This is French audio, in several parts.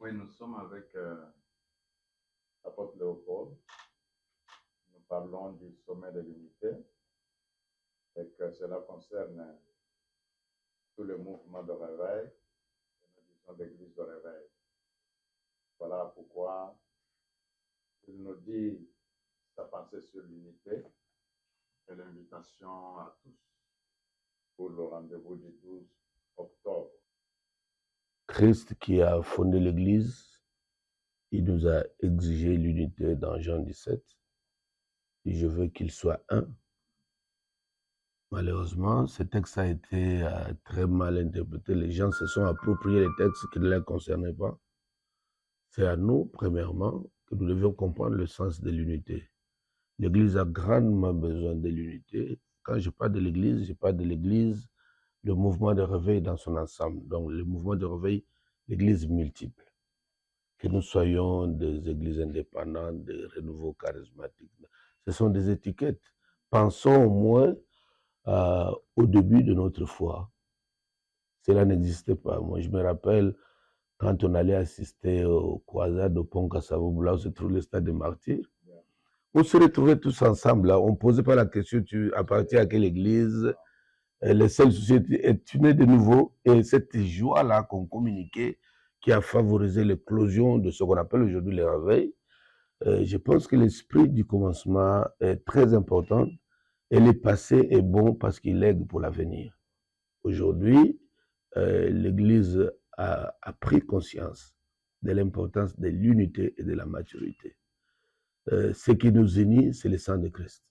Oui, nous sommes avec l'apôtre Léopold. Nous parlons du sommet de l'unité et que cela concerne tout le mouvement de réveil et nous disons l'église de réveil. Voilà pourquoi il nous dit sa pensée sur l'unité et l'invitation à tous pour le rendez-vous du 12 octobre. Christ qui a fondé l'Église, il nous a exigé l'unité dans Jean 17. Et je veux qu'il soit un. Malheureusement, ce texte a été très mal interprété. Les gens se sont appropriés les textes qui ne les concernaient pas. C'est à nous, premièrement, que nous devions comprendre le sens de l'unité. L'Église a grandement besoin de l'unité. Quand je parle de l'Église, je parle de l'Église, le mouvement de réveil dans son ensemble. Donc, le mouvement de réveil, l'Église multiple. Que nous soyons des églises indépendantes, des renouveaux charismatiques. Ce sont des étiquettes. Pensons au moins au début de notre foi. Cela n'existait pas. Moi, je me rappelle quand on allait assister aux croisades au pont Kassavoubou, là où se trouve le stade des martyrs. On se retrouvait tous ensemble. Là. On ne posait pas la question, tu appartiens à quelle église. Les seules sociétés étaient nées de nouveau. Et cette joie-là qu'on communiquait, qui a favorisé l'éclosion de ce qu'on appelle aujourd'hui les réveils, je pense que l'esprit du commencement est très important et le passé est bon parce qu'il lègue pour l'avenir. Aujourd'hui, l'Église a pris conscience de l'importance de l'unité et de la maturité. Ce qui nous unit, c'est le sang de Christ.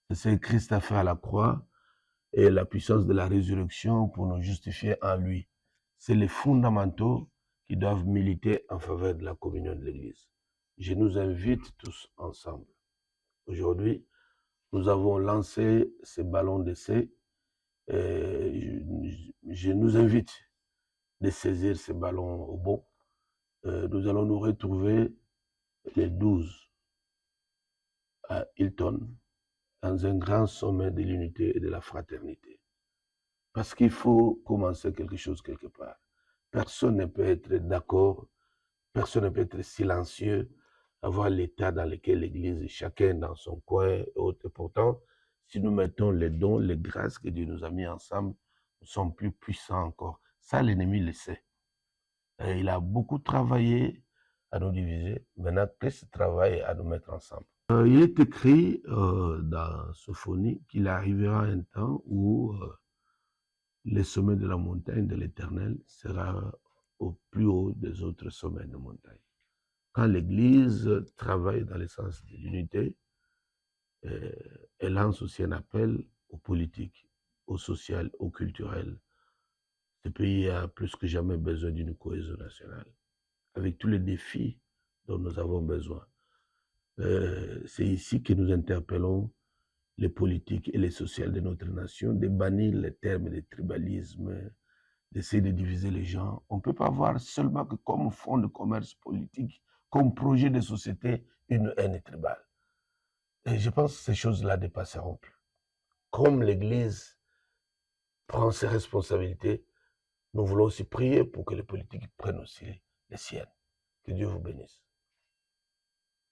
C'est ce que Christ a fait à la croix et la puissance de la résurrection pour nous justifier en lui. C'est les fondamentaux qui doivent militer en faveur de la communion de l'Église. Je nous invite tous ensemble. Aujourd'hui, nous avons lancé ces ballons d'essai. Je nous invite de saisir ces ballons au bon. Nous allons nous retrouver les 12 à Hilton dans un grand sommet de l'unité et de la fraternité. Parce qu'il faut commencer quelque chose quelque part. Personne ne peut être d'accord, personne ne peut être silencieux, avoir l'état dans lequel l'Église, chacun dans son coin et autres. Pourtant, si nous mettons les dons, les grâces que Dieu nous a mis ensemble, nous sommes plus puissants encore. Ça, l'ennemi le sait. Et il a beaucoup travaillé à nous diviser. Maintenant, Christ travaille à nous mettre ensemble. Il est écrit dans Sophonie qu'il arrivera un temps où le sommet de la montagne de l'Éternel sera au plus haut des autres sommets de montagne. Quand l'Église travaille dans le sens de l'unité, elle lance aussi un appel aux politiques, au social, au culturel. Ce pays a plus que jamais besoin d'une cohésion nationale, avec tous les défis dont nous avons besoin. C'est ici que nous interpellons les politiques et les sociales de notre nation, de bannir les termes de tribalisme, d'essayer de diviser les gens. On ne peut pas voir seulement que comme fonds de commerce politique, comme projet de société, une haine tribale. Et je pense que ces choses-là dépasseront plus. Comme l'Église prend ses responsabilités, nous voulons aussi prier pour que les politiques prennent aussi les siennes. Que Dieu vous bénisse.